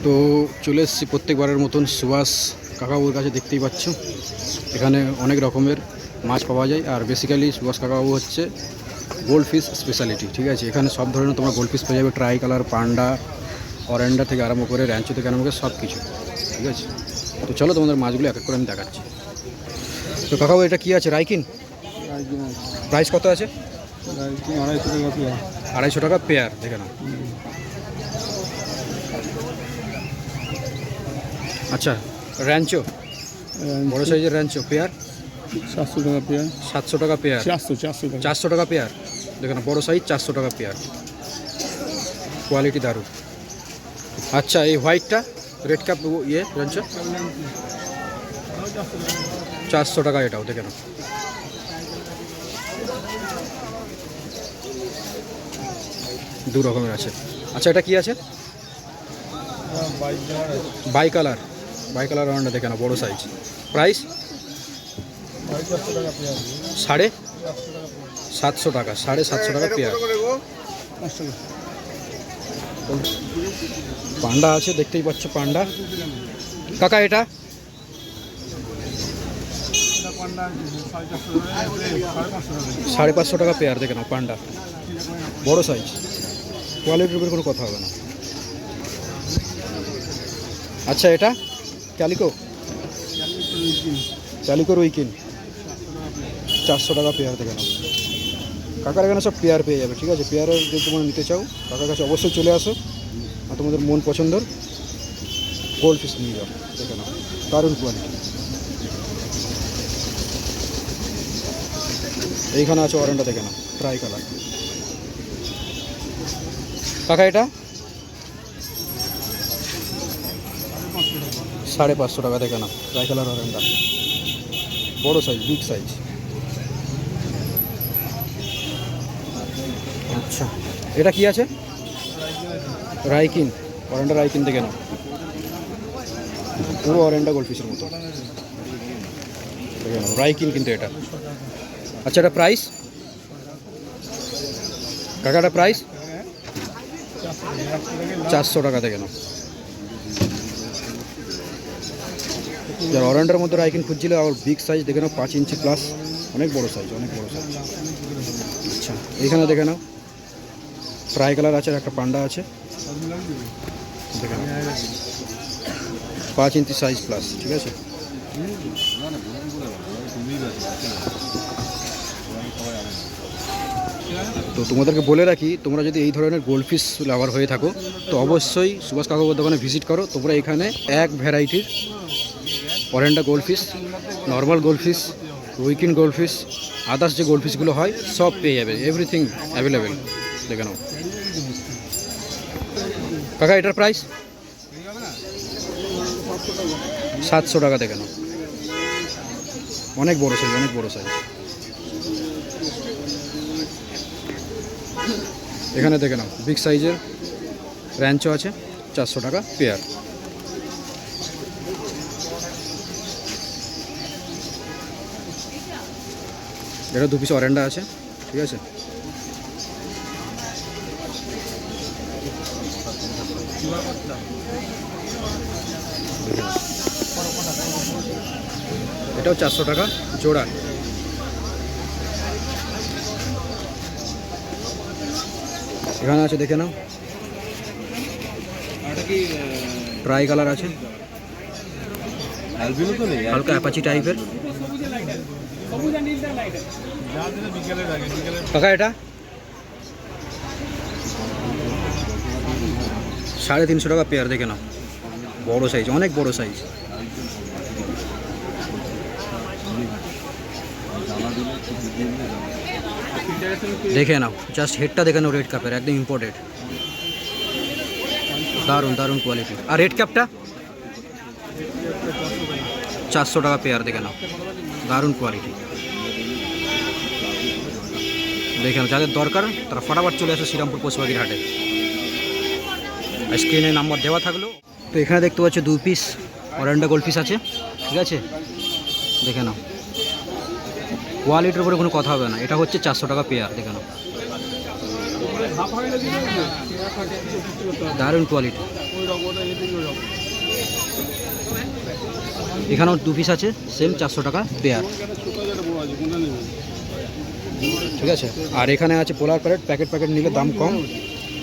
তো চলে এসেছি প্রত্যেকবারের মতন সুভাষ কাকাবাবুর কাছে। দেখতেই পাচ্ছ এখানে অনেক রকমের মাছ পাওয়া যায়। আর বেসিক্যালি সুভাষ কাকাবাবু হচ্ছে গোল্ড ফিশ স্পেশালিটি, ঠিক আছে। এখানে সব ধরনের তোমার গোল্ড ফিশ পেয়ে যাবে, ট্রাই কালার, পান্ডা, অরেন্ডা থেকে আরম্ভ করে র্যাঞ্চো থেকে আরম্ভ করে সব কিছু, ঠিক আছে। তো চলো তোমাদের মাছগুলো এক এক করে আমি দেখাচ্ছি। তো কাকাবাবু এটা কী আছে? রাইকিন। প্রাইস কত আছে? 250 টাকা পেয়ার, দেখে নাও। আচ্ছা, র্যাঞ্চো বড় সাইজের র্যাঞ্চো পেয়ার 700 টাকা পেয়ার। 700 টাকা পেয়ার। 400 টাকা পেয়ার, দেখে না, বড় সাইজ 400 টাকা পেয়ার, কোয়ালিটি দারুণ। আচ্ছা, এই হোয়াইটটা রেড কাপ ইয়ে র্যাঞ্চো 400 টাকা, এটাও দেখে না। দু রকমের আছে। আচ্ছা, এটা কি আছে? বাই কালার রান্না, দেখে না, বড় সাইজ। প্রাইস 750 টাকা, 750 টাকা পেয়ার। পান্ডা আছে, দেখতেই পাচ্ছ পান্ডা। কাকা এটা 550 টাকা পেয়ার, দেখে নাও পান্ডা, বড় সাইজ, কোয়ালিটির উপরে কোনো কথা হবে না। আচ্ছা, এটা ক্যালিকো রুইকিন 400 টাকা পেয়ার, দেখে নাও। কাকার এখানে সব পেয়ার পেয়ে যাবে, ঠিক আছে। পেয়ারের যদি তোমরা নিতে চাও কাকার কাছে অবশ্যই চলে আসো, আর তোমাদের মন পছন্দের গোল্ড ফিশ নিয়ে যাও, দেখে নাও, দারুণ কোয়ালিটি। এইখানে আছে অরেন্ডা, দেখে নাও, ট্রাই কালার। কাকা এটা 550 টাকা, দেখে নাও, ট্রাই কালার অরেন্ডা, বড় সাইজ, বিগ সাইজ। আচ্ছা, এটা কি আছে? রাইকিন, অরেন্ডা রাইকিন, দেখে নাও, পুরো অরেন্ডা গোল্ডফিশের মতো, দেখে নাও, রাইকিন কিন্তু এটা। আচ্ছা, এটা প্রাইস কাকাটা প্রাইস 400 টাকা, দেখে নাও। যার অরেন্ডার মধ্যে রাইকিন খুঁজছিল, আর বিগ সাইজ, দেখে নাও, 5 ইঞ্চি প্লাস, অনেক বড় সাইজ, অনেক বড় সাইজ। আচ্ছা, এইখানে দেখে নাও, ট্রাই কালার আছে, আর একটা পান্ডা আছে, দেখে নাও, 5 ইঞ্চি সাইজ প্লাস, ঠিক আছে। তো তোমাদেরকে বলে রাখি, তোমরা যদি এই ধরনের গোল্ডফিশ লাভার হয়ে থাকো তো অবশ্যই সুভাষ কাকাবাবুর দোকানে ভিজিট করো। তোমরা এখানে এক ভ্যারাইটির oranda goldfish, normal goldfish, wakin goldfish, others যে গোল্ডফিশগুলো হয় সব পেয়ে যাবে, এভরিথিং অ্যাভেলেবেল, দেখে নাও। কাকা এটার প্রাইস 700 টাকা, দেখে নাও, অনেক বড় সাইজ, অনেক বড় সাইজ। এখানে দেখে নাও, বিগ সাইজের র্যাঞ্চো আছে, 400 টাকা পেয়ার। এটা 2 পিস অরেন্ডা আছে, ঠিক আছে। এটাও 400 টাকা জোড়া। এখানে আছে, দেখে নাও, ট্রাই কালার আছে, হালকা অ্যাপাচি টাইপের। কাকা এটা 350 টাকা পেয়ার, দেখে নাও, বড় সাইজ, অনেক বড় সাইজ। দেখে নাও, জাস্ট হেডটা দেখে নাও, রেড কাপের, একদম ইম্পোর্টেড, দারুণ দারুণ কোয়ালিটি। আর রেড কাপটা 400 টাকা পেয়ার, দেখে নাও, দারুণ কোয়ালিটি। দেখে নাও, যাদের দরকার তারা ফটাফট চলে আসে শ্রীরামপুর পশুপাখির হাটে, স্ক্রিনে নাম্বার দেওয়া থাকলো। তো এখানে দেখতে পাচ্ছ 2 পিস অরেন্ডা গোল্ডফিশ আছে, ঠিক আছে, দেখে নাও, কোয়ালিটির উপরে কোনো কথা হবে না। এটা হচ্ছে 400 টাকা পেয়ার, দেখে নাও, দারুণ কোয়ালিটি। এখানেও 2 পিস আছে, সেম 400 টাকা পেয়ার। ঠিক আছে, আর এখানে আছে পোলার প্যারেট, প্যাকেট প্যাকেট নিলে দাম কম।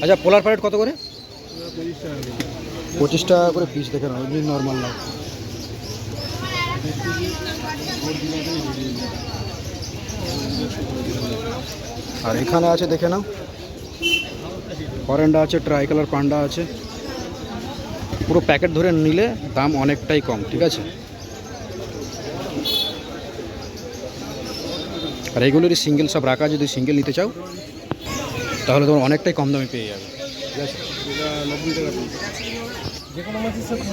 আচ্ছা, পোলার প্যারেট কত করে? 25 টাকা করে পিস, দেখে নাও, এমনি নর্মাল না। আর এখানে আছে, দেখে নাও, অরেন্ডা আছে, ট্রাই কালার পান্ডা আছে। পুরো প্যাকেট ধরে নিলে দাম অনেকটাই কম। ঠিক আছে, আর এগুলোরই সিঙ্গেল সব রাখা, যদি সিঙ্গেল নিতে চাও তাহলে তোমার অনেকটাই কম দামে পেয়ে যাবে। ঠিক আছে,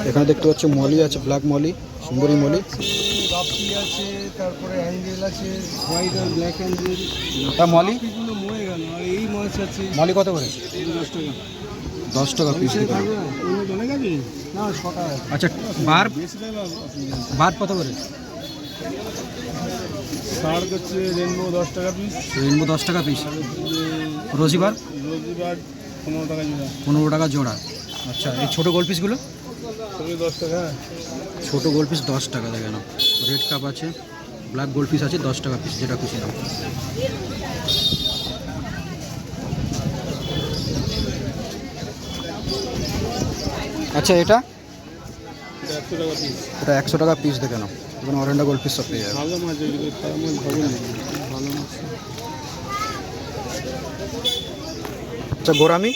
এখানে দেখতে পাচ্ছ মলি আছে, ব্ল্যাক মলি, সুন্দরী মলি। গাপ্পি আছে, তারপরে অ্যাঞ্জেল আছে, হোয়াইট আর ব্ল্যাক অ্যাঞ্জেল। তা মলি, গাপ্পিগুলো মরে গেল। আর এই মাছ আছে মলি কত করে? 10 টাকা। 10 টাকা পিস। থাকবে না? অন্য জনে গেছে না, 6 টাকা। আচ্ছা, বার, বেশি টাকা অসুবিধা নেই। বার কত করে? শার্ক হচ্ছে রেনবো 10 টাকা পিস। রেনবো 10 টাকা পিস। রোজিবার রোজিবার 15 টাকা জোড়া। 15 টাকা জোড়া। আচ্ছা, এই ছোটো গোল পিসগুলো? সবই 10 টাকা। ছোটো গোল পিস 10 টাকা, দেখে নাও। রেড কাপ আছে, ব্ল্যাক গোল পিস আছে, 10 টাকা পিস, যেটা খুশি নাও। আচ্ছা, এটা 100 টাকা পিস। এটা 100 টাকা পিস, দেখে নাও। এখানে অরেন্ডা গোল পিস সব পেয়ে যাবে। ভালো মাছ, এগুলো খারাপ মাছ ভালো নেই, ভালো মাছ। আচ্ছা, গোরামি?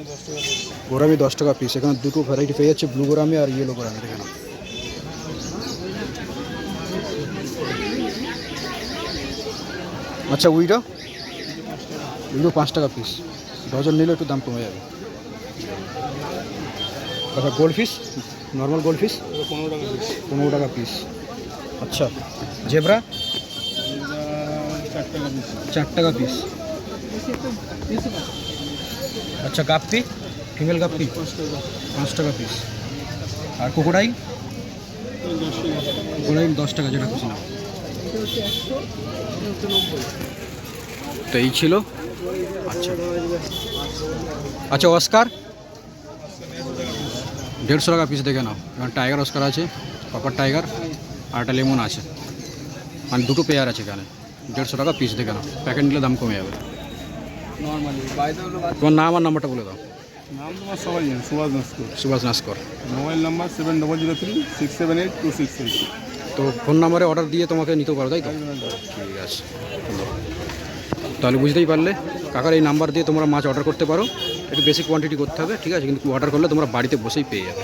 10 টাকা পিস। গোরামি 10 টাকা পিস। এখানে দুটো ভ্যারাইটি পেয়ে যাচ্ছে, ব্লু গোরামি আর ইয়েলো গোরামি, দেখে নাও। আচ্ছা, উইডো? উইডো 5 টাকা পিস, ডজন নিলে একটু দাম কমে যাবে। আচ্ছা, gold fish, normal gold fish 15 টাকা পিস। 15 টাকা পিস। আচ্ছা, জেব্রা? 4 টাকা পিস। 4 টাকা পিস। আচ্ছা, গাপ্পি, ফিমেল গাপ্পি 5 টাকা। 5 টাকা পিস। আর কোকোডাইল? 10 টাকা। কোকোডাইল 10 টাকা, যেটা খুশি নাও। তো এই ছিল। আচ্ছা আচ্ছা, অস্কার 150 টাকা পিস, দেখে নাও। এখানে টাইগার অস্কার আছে, কপার টাইগার, আর একটা লেমন আছে, মানে দুটো পেয়ার আছে এখানে। 150 টাকা পিস, দেখে নাও। প্যাকেট নিলে দাম কমে যাবে। নরমালি বাইরে হলো। তোমার নাম আর নাম্বারটা বলে দাও। নাম তোমার সবাই জানে, সুভাষ নস্কর। সুভাষ নাস্কর। Mobile number 7003678268। তো ফোন নাম্বারে অর্ডার দিয়ে তোমাকে নিতে পারো, তাই তো? ঠিক আছে, তাহলে বুঝতেই পারলে। কাকার এই নাম্বার দিয়ে তোমরা মাছ অর্ডার করতে পারো। একটু বেশি কোয়ান্টিটি করতে হবে, ঠিক আছে, কিন্তু অর্ডার করলে তোমরা বাড়িতে বসেই পেয়ে যাবে।